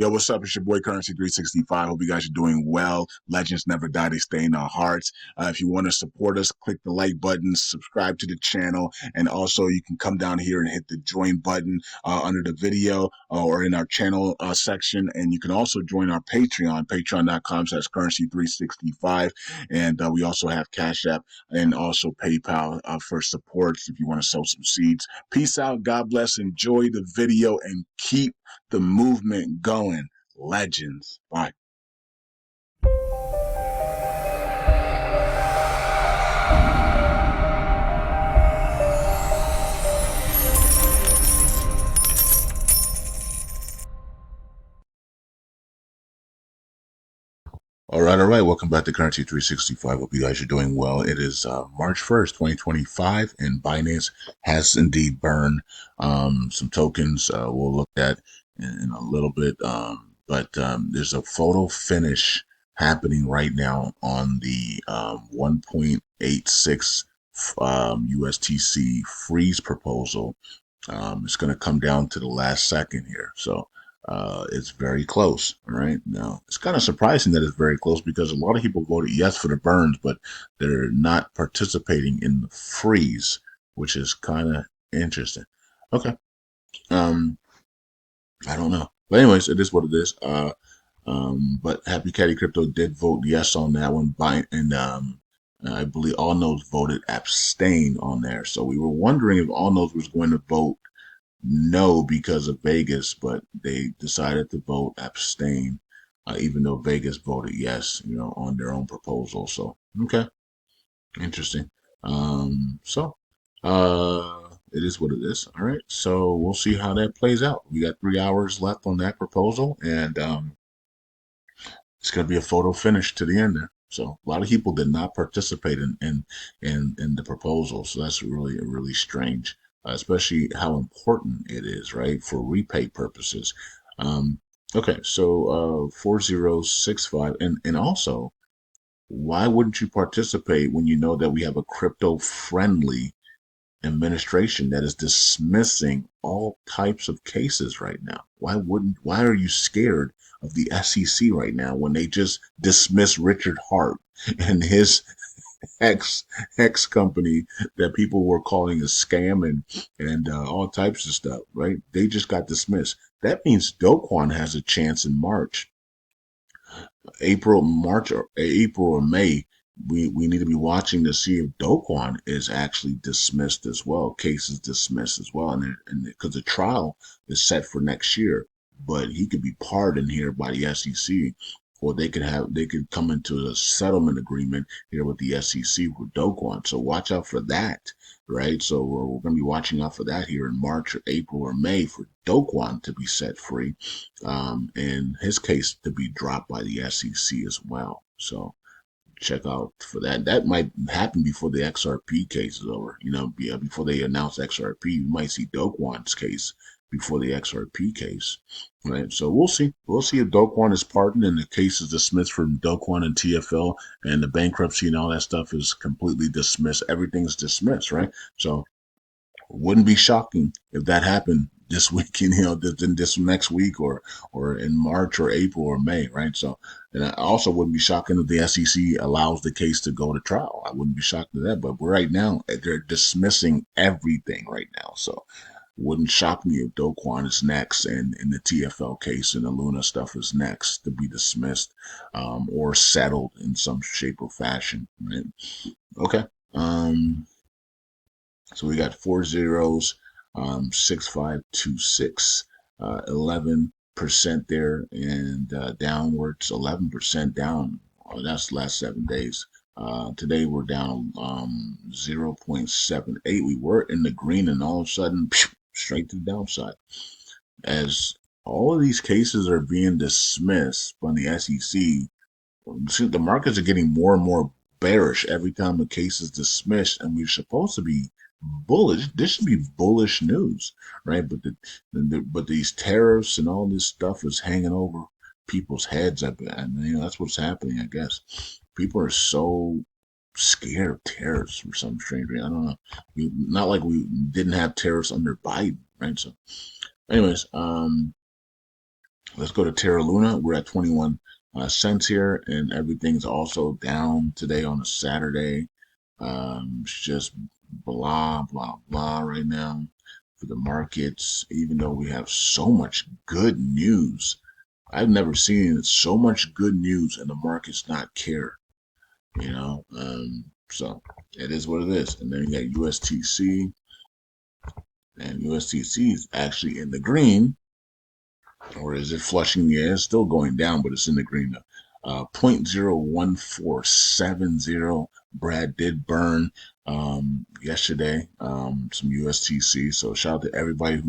Yo, what's up? It's your boy Currency 365. Hope you guys are doing well. Legends never die, they stay in our hearts. If you want to support us, click the like button, subscribe to the channel, and also you can come down here and hit the join button under the video or in our channel section. And you can also join our Patreon, patreon.com/currency365. And we also have Cash App and also PayPal for supports if you want to sow some seeds. Peace out. God bless. Enjoy the video and keep the movement going. Legends. Bye. All right. Welcome back to Currency 365. Hope you guys are doing well. It is March 1st, 2025, and Binance has indeed burned some tokens. We'll look at in a little bit. But there's a photo finish happening right now on the 1.86 USTC freeze proposal. It's going to come down to the last second here. So it's very close. All right. Now, it's kind of surprising that it's very close because a lot of people voted yes for the burns, but they're not participating in the freeze, which is kind of interesting. Okay. I don't know. But anyways, it is what it is. But Happy Caddy Crypto did vote yes on that one. And I believe All Knows voted abstain on there. So we were wondering if All Knows was going to vote no because of Vegas, but they decided to vote abstain, even though Vegas voted yes, on their own proposal. So, okay, interesting. So, it is what it is. All right. So we'll see how that plays out. We got 3 hours left on that proposal, and it's going to be a photo finish to the end there. So a lot of people did not participate in the proposal. So that's really strange, especially how important it is, right, for repay purposes. Okay, so 4065, and also, why wouldn't you participate when you know that we have a crypto friendly administration that is dismissing all types of cases right now? Why are you scared of the SEC right now when they just dismiss Richard Hart and his X company that people were calling a scam and all types of stuff, right? They just got dismissed. That means Do Kwon has a chance in March, April or May. We need to be watching to see if Do Kwon is actually dismissed as well, cases dismissed as well, and because the trial is set for next year, but he could be pardoned here by the SEC, or they could come into a settlement agreement here with the SEC for Do Kwon. So watch out for that, right? So we're going to be watching out for that here in March or April or May for Do Kwon to be set free, and his case to be dropped by the SEC as well. So check out for that. That might happen before the XRP case is over. Before they announce XRP, you might see Do Kwon's case before the XRP case, right? So we'll see. We'll see if Do Kwon is pardoned and the case is dismissed from Do Kwon and TFL, and the bankruptcy and all that stuff is completely dismissed. Everything's dismissed, right? So wouldn't be shocking if that happened this week, this next week or in March or April or May, right? So, and I also wouldn't be shocking if the SEC allows the case to go to trial. I wouldn't be shocked at that, but right now they're dismissing everything right now. So wouldn't shock me if Do Kwon is next and the TFL case and the Luna stuff is next to be dismissed, or settled in some shape or fashion, right? Okay. So we got 4 zeros, 6526, 11% there, and downwards 11% down. Oh, that's the last 7 days. Today we're down 0.78. We were in the green, and all of a sudden, straight to the downside. As all of these cases are being dismissed by the SEC, the markets are getting more and more bearish every time a case is dismissed, and we're supposed to be bullish. This should be bullish news, right? But these tariffs and all this stuff is hanging over people's heads. And that's what's happening. I guess people are so scared of tariffs for some strange reason. I don't know. Not like we didn't have tariffs under Biden, right? So, anyways, Let's go to Terra Luna. We're at 21 cents here, and everything's also down today on a Saturday. It's just blah, blah, blah right now for the markets, even though we have so much good news. I've never seen so much good news and the markets not care, you know? So it is what it is. And then you got USTC, and USTC is actually in the green. Or is it flushing? Yeah, it's still going down, but it's in the green. 0.01470. Brad did burn yesterday some USTC. So shout out to everybody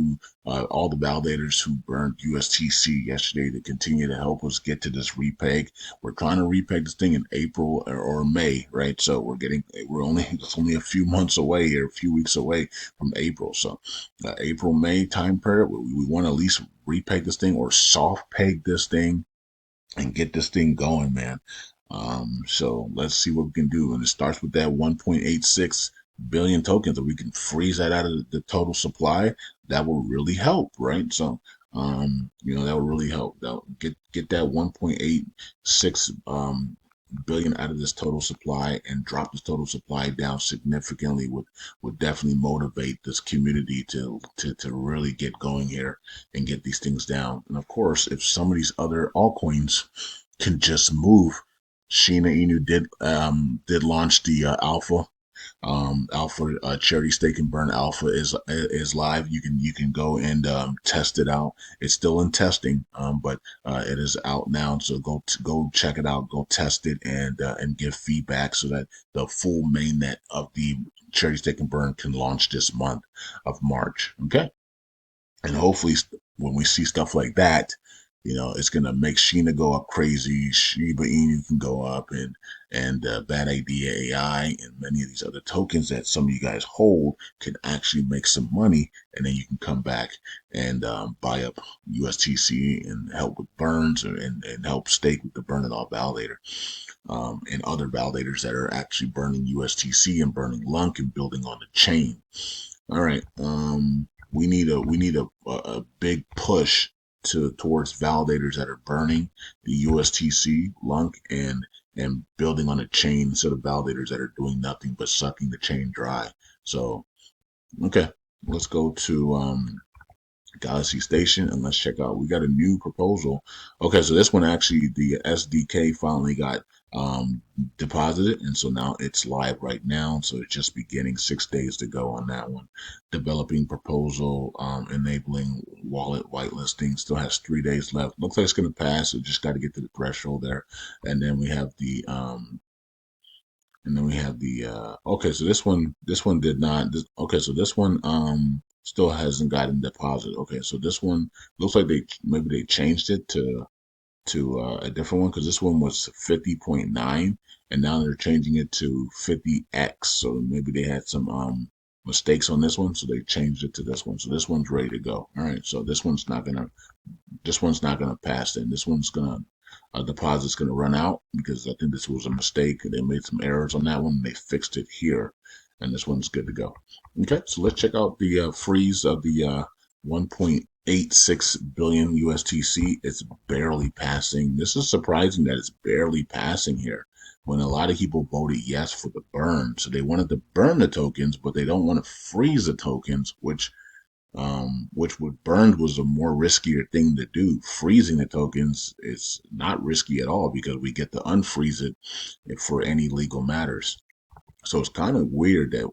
all the validators who burned USTC yesterday to continue to help us get to this repeg. We're trying to repeg this thing in April or May, right? So it's only a few months away here, a few weeks away from April. So April, May time period, we want to at least repeg this thing or soft peg this thing and get this thing going, man. So let's see what we can do. And it starts with that 1.86 billion tokens. If we can freeze that out of the total supply, that will really help, right? So, that will really help. That get that 1.86 billion out of this total supply and drop this total supply down significantly would definitely motivate this community to really get going here and get these things down. And of course, if some of these other altcoins can just move, Sheena Inu did launch the Alpha Charity Stake and Burn Alpha is live. You can go and test it out. It's still in testing, but it is out now. So go check it out. Go test it and give feedback so that the full mainnet of the Charity Stake and Burn can launch this month of March. Okay, and hopefully when we see stuff like that, it's gonna make Sheena go up crazy. Shiba Inu can go up, and Bad Idea AI and many of these other tokens that some of you guys hold can actually make some money, and then you can come back and buy up USTC and help with burns and help stake with the Burn It All validator and other validators that are actually burning USTC and burning LUNC and building on the chain. All right, we need a big push towards validators that are burning the USTC, LUNC, and building on a chain instead of validators that are doing nothing but sucking the chain dry. So, okay, let's go to Galaxy Station and let's check out. We got a new proposal. Okay, so this one actually the SDK finally got deposited, and so now it's live right now. So it's just beginning, 6 days to go on that one. Developing proposal, enabling wallet whitelisting. Still has 3 days left. Looks like it's going to pass. So just got to get to the threshold there, and then we have the okay, so this one did not okay, so this one still hasn't gotten deposited. Okay, so this one looks like maybe they changed it to a different one because this one was 50.9 and now they're changing it to 50x. So maybe they had some mistakes on this one, so they changed it to this one. So this one's ready to go. All right, so this one's not gonna pass. Then this one's gonna deposit's gonna run out because I think this was a mistake. They made some errors on that one. They fixed it here, and this one's good to go. Okay, so let's check out the freeze of the 1.86 billion USTC. It's barely passing. This is surprising that it's barely passing here when a lot of people voted yes for the burn. So they wanted to burn the tokens, but they don't want to freeze the tokens, which would burned was a more riskier thing to do. Freezing the tokens is not risky at all because we get to unfreeze it for any legal matters. So it's kind of weird that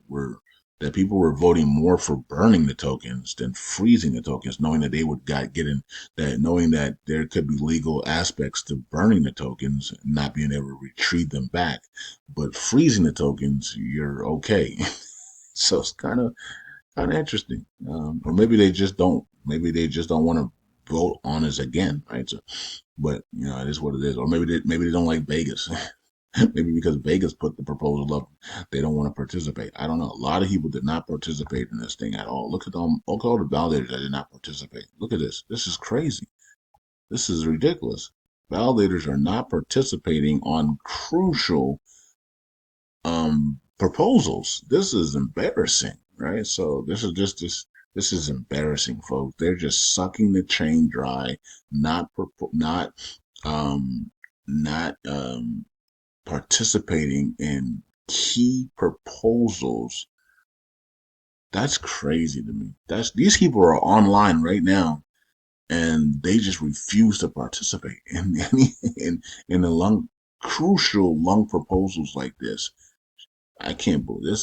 people were voting more for burning the tokens than freezing the tokens, knowing that they would knowing that there could be legal aspects to burning the tokens, and not being able to retrieve them back. But freezing the tokens, you're okay. So it's kind of interesting. Or maybe they just don't. Maybe they just don't want to vote on us again, right? So, but it is what it is. Or maybe they don't like Vegas. Maybe because Vegas put the proposal up, they don't want to participate. I don't know. A lot of people did not participate in this thing at all. Look at all the validators that did not participate. Look at this. This is crazy. This is ridiculous. Validators are not participating on crucial proposals. This is embarrassing, right? So this is just This is embarrassing, folks. They're just sucking the chain dry, not um not participating in key proposals. That's crazy to me. That's These people are online right now and they just refuse to participate in any in the lung crucial lung proposals like this. I can't believe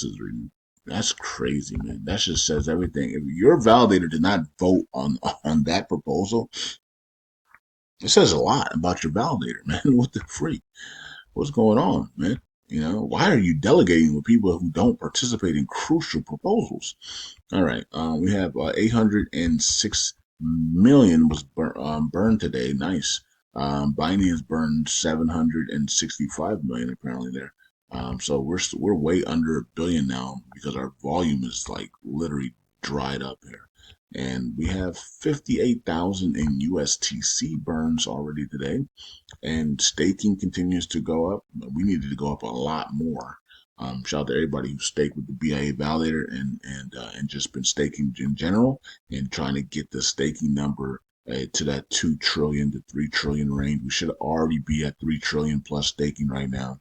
that's crazy, man. That just says everything. If your validator did not vote on that proposal, it says a lot about your validator, man. What the freak? What's going on, man? Why are you delegating with people who don't participate in crucial proposals? All right, we have 806 million was burned today. Nice. Binance burned 765 million apparently there. So we're way under a billion now because our volume is like literally dried up here. And we have 58,000 in USTC burns already today, and staking continues to go up. We needed to go up a lot more. Shout out to everybody who staked with the BIA validator and just been staking in general and trying to get the staking number to that 2 trillion to 3 trillion range. We should already be at 3 trillion plus staking right now,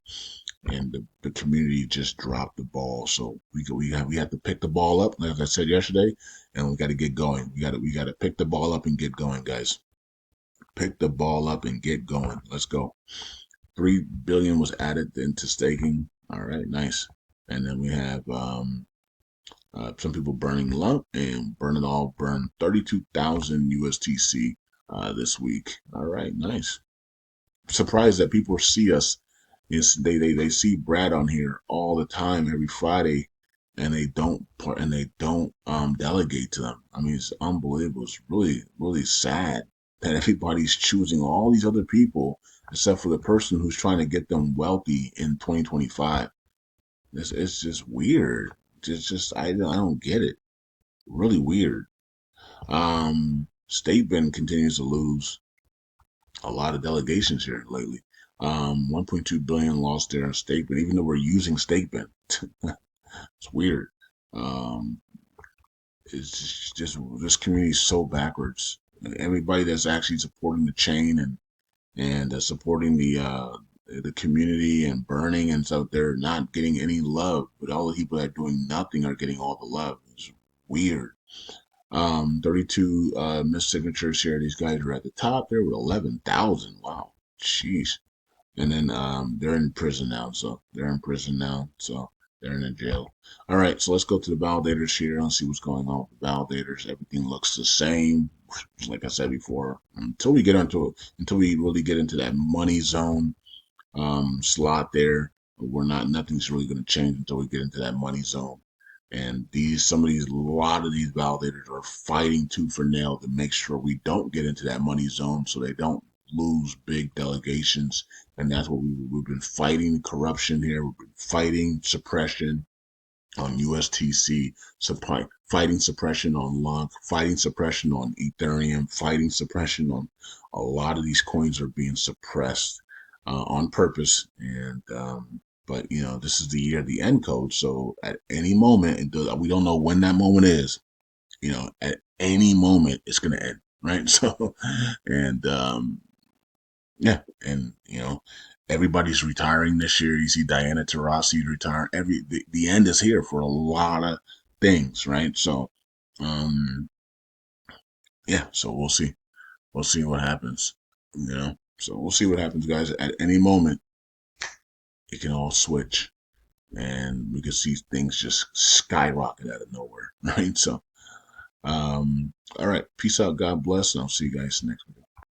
and the community just dropped the ball. So we have to pick the ball up, like I said yesterday, and we got to get going. We got to pick the ball up and get going, guys. Pick the ball up and get going. Let's go. 3 billion was added into staking. All right, nice. And then we have some people burning LUNC and burn 32,000 USTC this week. All right, nice. Surprised that people see us. They see Brad on here all the time, every Friday, and they don't delegate to them. I mean, it's unbelievable. It's really really sad that everybody's choosing all these other people except for the person who's trying to get them wealthy in 2025. It's just weird. I don't get it. Really weird. State Ben continues to lose a lot of delegations here lately. 1.2 billion lost there in state, but even though we're using state Ben, it's weird. Um, it's just this community is so backwards. Everybody that's actually supporting the chain and supporting the community and burning, and so they're not getting any love. But all the people that are doing nothing are getting all the love. It's weird. 32 missed signatures here. These guys are at the top there with 11,000. Wow, jeez. And then they're in prison now. So they're in prison now. So they're in a jail. All right, so let's go to the validators here and see what's going on with the validators. Everything looks the same, like I said before. Until we really get into that money zone slot there, nothing's really going to change until we get into that money zone. And a lot of these validators are fighting tooth and nail to make sure we don't get into that money zone, so they don't lose big delegations. And that's what we've been fighting corruption here. We've been fighting suppression on USTC, fighting suppression on LUNC, fighting suppression on Ethereum, fighting suppression on a lot of these coins are being suppressed on purpose. And but this is the year of the end code. So at any moment, we don't know when that moment is. At any moment it's going to end, right? So, and yeah, and everybody's retiring this year. You see Diana Taurasi retiring. The end is here for a lot of things, right? So, yeah. So we'll see. We'll see what happens. So we'll see what happens, guys. At any moment, it can all switch, and we can see things just skyrocket out of nowhere, right? So, all right. Peace out. God bless, and I'll see you guys next week.